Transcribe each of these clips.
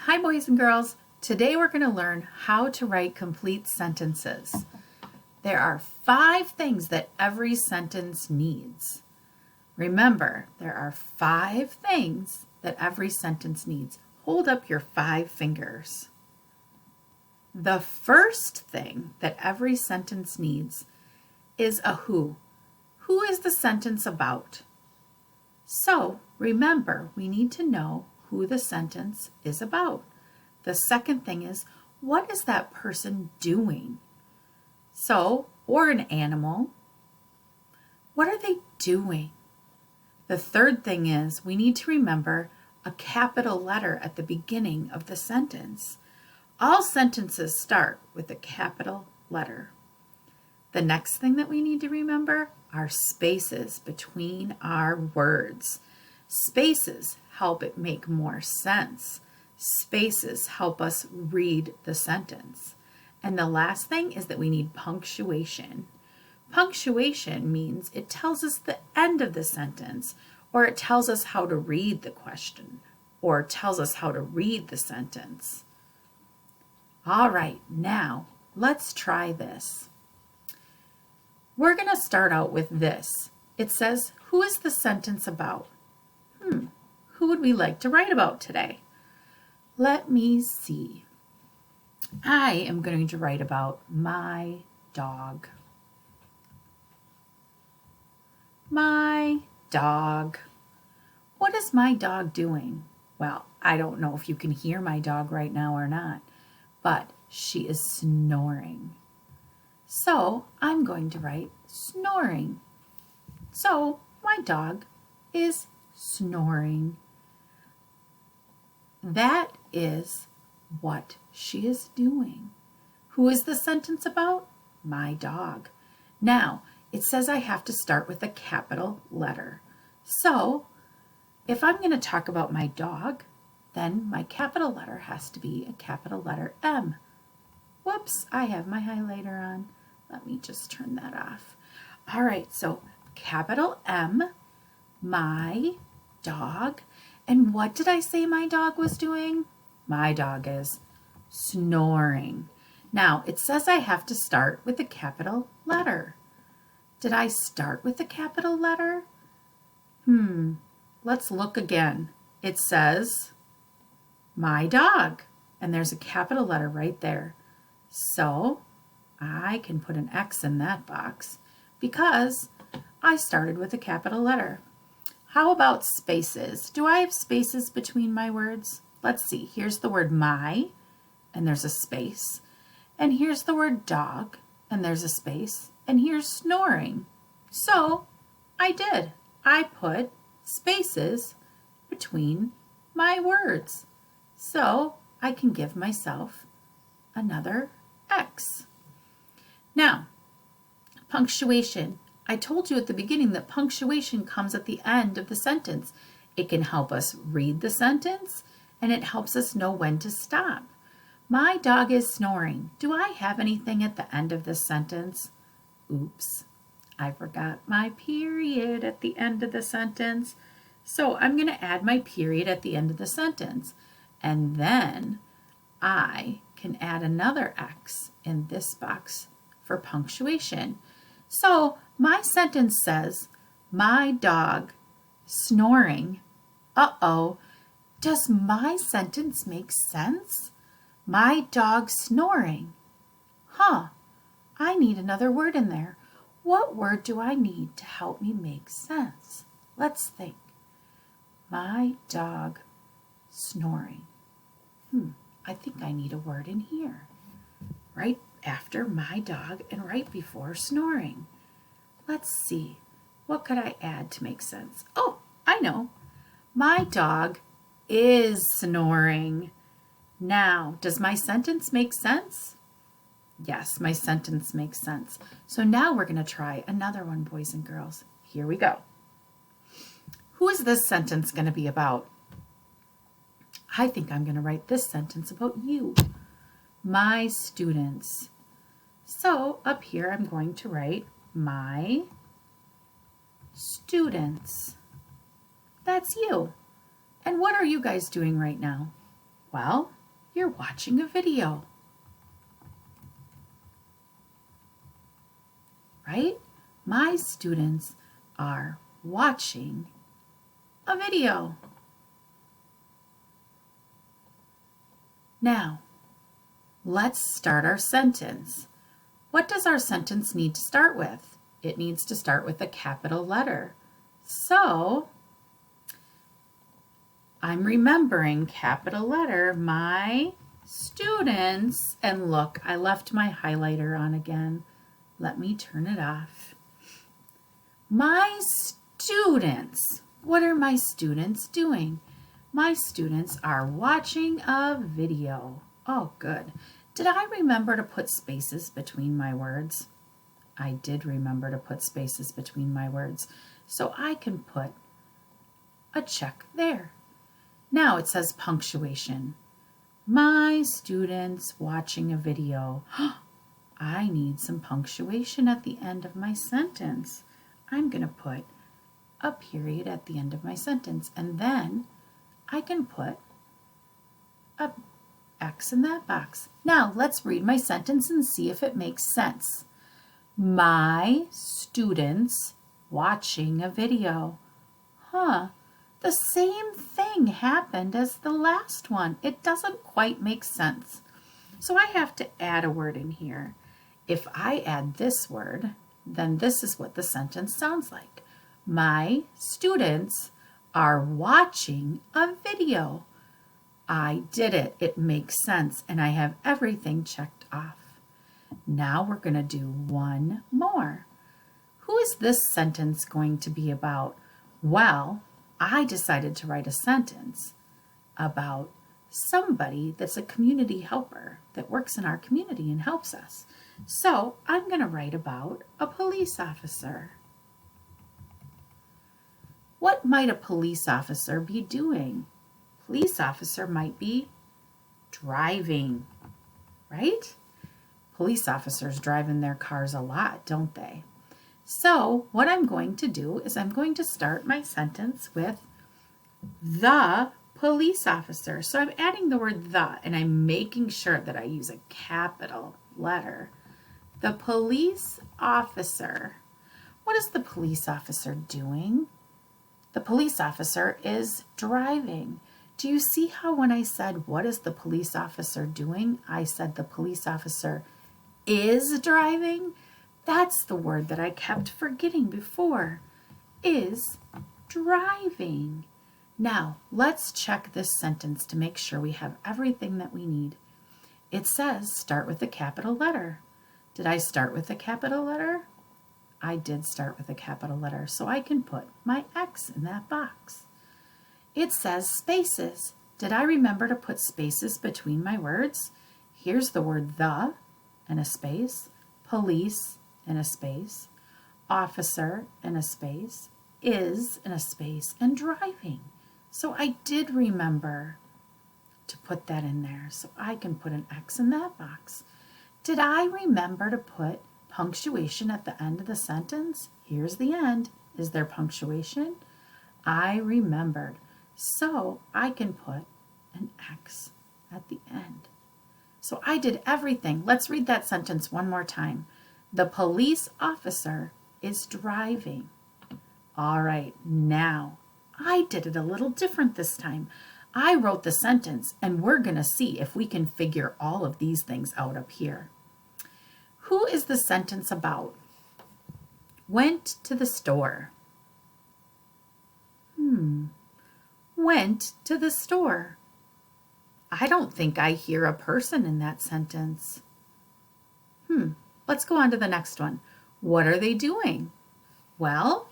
Hi boys and girls. Today we're going to learn how to write complete sentences. There are 5 things that every sentence needs. Remember, there are 5 things that every sentence needs. Hold up your 5 fingers. The first thing that every sentence needs is a who. Who is the sentence about? So remember, we need to know who the sentence is about. The second thing is, what is that person doing? So, or an animal, what are they doing? The third thing is, we need to remember a capital letter at the beginning of the sentence. All sentences start with a capital letter. The next thing that we need to remember are spaces between our words. Spaces help it make more sense. Spaces help us read the sentence. And the last thing is that we need punctuation. Punctuation means it tells us the end of the sentence, or it tells us how to read the question, or tells us how to read the sentence. All right, now let's try this. We're going to start out with this. It says, who is the sentence about? Who would we like to write about today? Let me see. I am going to write about my dog. My dog. What is my dog doing? Well, I don't know if you can hear my dog right now or not, but she is snoring. So I'm going to write snoring. So my dog is snoring. That is what she is doing. Who is the sentence about? My dog. Now, it says I have to start with a capital letter. So, if I'm going to talk about my dog, then my capital letter has to be a capital letter M. Whoops, I have my highlighter on. Let me just turn that off. All right, so capital M, my dog. And what did I say my dog was doing? My dog is snoring. Now, it says I have to start with a capital letter. Did I start with a capital letter? Let's look again. It says my dog, and there's a capital letter right there. So I can put an X in that box because I started with a capital letter. How about spaces? Do I have spaces between my words? Let's see. Here's the word my, and there's a space. And here's the word dog, and there's a space. And here's snoring. So I did. I put spaces between my words. So I can give myself another X. Now, punctuation. I told you at the beginning that punctuation comes at the end of the sentence. It can help us read the sentence, and it helps us know when to stop. My dog is snoring. Do I have anything at the end of this sentence? Oops, I forgot my period at the end of the sentence. So I'm going to add my period at the end of the sentence. And then I can add another X in this box for punctuation. So my sentence says, my dog snoring. Uh-oh, does my sentence make sense? My dog snoring. I need another word in there. What word do I need to help me make sense? Let's think. My dog snoring. I think I need a word in here. Right after my dog and right before snoring. Let's see. What could I add to make sense? Oh, I know. My dog is snoring. Now, does my sentence make sense? Yes, my sentence makes sense. So now we're going to try another one, boys and girls. Here we go. Who is this sentence going to be about? I think I'm going to write this sentence about you. My students. So up here I'm going to write my students. That's you. And what are you guys doing right now? Well, You're watching a video. Right? My students are watching a video. Now, let's start our sentence. What does our sentence need to start with? It needs to start with a capital letter. So, I'm remembering capital letter, my students, and look, I left my highlighter on again. Let me turn it off. My students. What are my students doing? My students are watching a video. Oh, good. Did I remember to put spaces between my words? I did remember to put spaces between my words. So I can put a check there. Now it says punctuation. My students watching a video. I need some punctuation at the end of my sentence. I'm going to put a period at the end of my sentence, and then I can put a X in that box. Now let's read my sentence and see if it makes sense. My students watching a video. The same thing happened as the last one. It doesn't quite make sense. So I have to add a word in here. If I add this word, then this is what the sentence sounds like. My students are watching a video. I did it. It makes sense, and I have everything checked off. Now we're going to do one more. Who is this sentence going to be about? Well, I decided to write a sentence about somebody that's a community helper that works in our community and helps us. So I'm going to write about a police officer. What might a police officer be doing? Police officer might be driving, right? Police officers drive in their cars a lot, don't they? So what I'm going to do is I'm going to start my sentence with the police officer. So I'm adding the word the, and I'm making sure that I use a capital letter. The police officer. What is the police officer doing? The police officer is driving. Do you see how when I said, what is the police officer doing? I said the police officer is driving? That's the word that I kept forgetting before. Is driving. Now, let's check this sentence to make sure we have everything that we need. It says start with a capital letter. Did I start with a capital letter? I did start with a capital letter, so I can put my X in that box. It says spaces. Did I remember to put spaces between my words? Here's the word the and a space, police and a space, officer and a space, is and a space, and driving. So I did remember to put that in there, so I can put an X in that box. Did I remember to put punctuation at the end of the sentence? Here's the end. Is there punctuation? I remembered. So I can put an X at the end. So I did everything. Let's read that sentence one more time. The police officer is driving. All right, now I did it a little different this time. I wrote the sentence, and we're going to see if we can figure all of these things out up here. Who is the sentence about? Went to the store. Went to the store. I don't think I hear a person in that sentence. Let's go on to the next one. What are they doing? Well,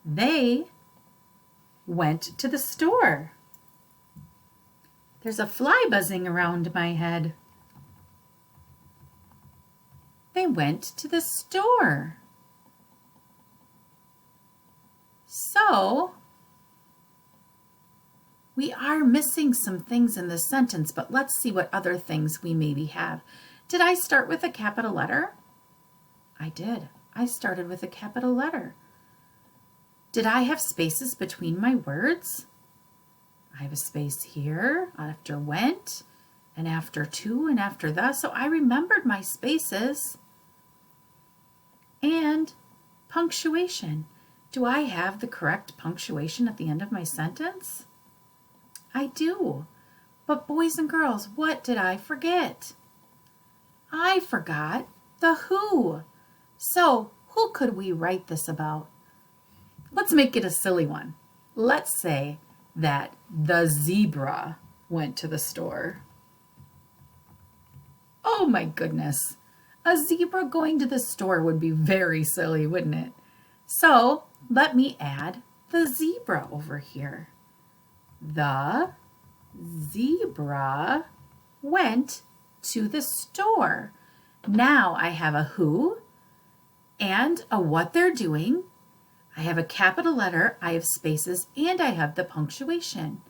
they went to the store. There's a fly buzzing around my head. They went to the store. So, we are missing some things in this sentence, but let's see what other things we maybe have. Did I start with a capital letter? I did. I started with a capital letter. Did I have spaces between my words? I have a space here after went and after to and after the. So I remembered my spaces. And punctuation. Do I have the correct punctuation at the end of my sentence? I do. But boys and girls, what did I forget? I forgot the who. So who could we write this about? Let's make it a silly one. Let's say that the zebra went to the store. Oh my goodness. A zebra going to the store would be very silly, wouldn't it? So let me add the zebra over here. The zebra went to the store. Now I have a who and a what they're doing. I have a capital letter, I have spaces, and I have the punctuation.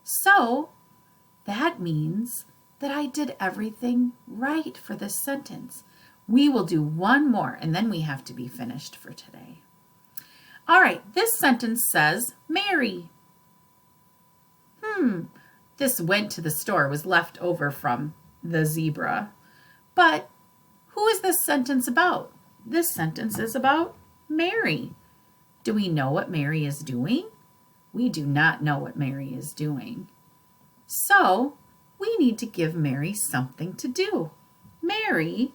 So that means that I did everything right for this sentence. We will do one more and then we have to be finished for today. All right, this sentence says Mary. This went to the store was left over from the zebra. But who is this sentence about? This sentence is about Mary. Do we know what Mary is doing? We do not know what Mary is doing. So we need to give Mary something to do. Mary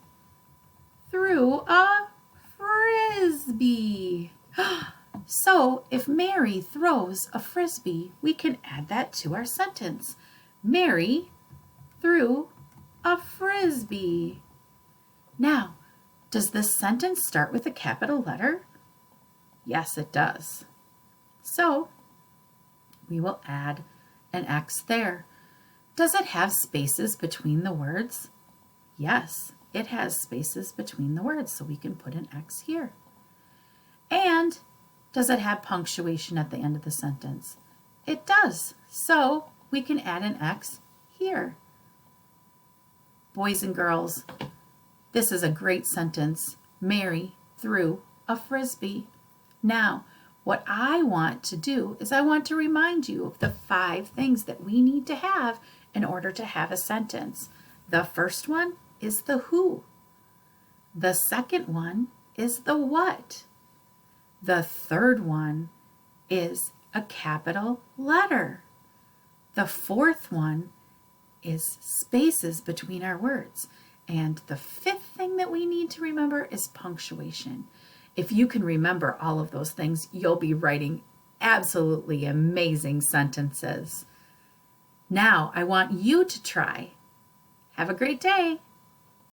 threw a frisbee. So if Mary throws a frisbee, we can add that to our sentence. Mary threw a frisbee. Now, does this sentence start with a capital letter? Yes, it does. So we will add an X there. Does it have spaces between the words? Yes, it has spaces between the words, so we can put an X here. And does it have punctuation at the end of the sentence? It does, so we can add an X here. Boys and girls, this is a great sentence. Mary threw a frisbee. Now, what I want to do is I want to remind you of the 5 things that we need to have in order to have a sentence. The first one is the who. The second one is the what. The third one is a capital letter. The fourth one is spaces between our words. And the 5th thing that we need to remember is punctuation. If you can remember all of those things, you'll be writing absolutely amazing sentences. Now, I want you to try. Have a great day.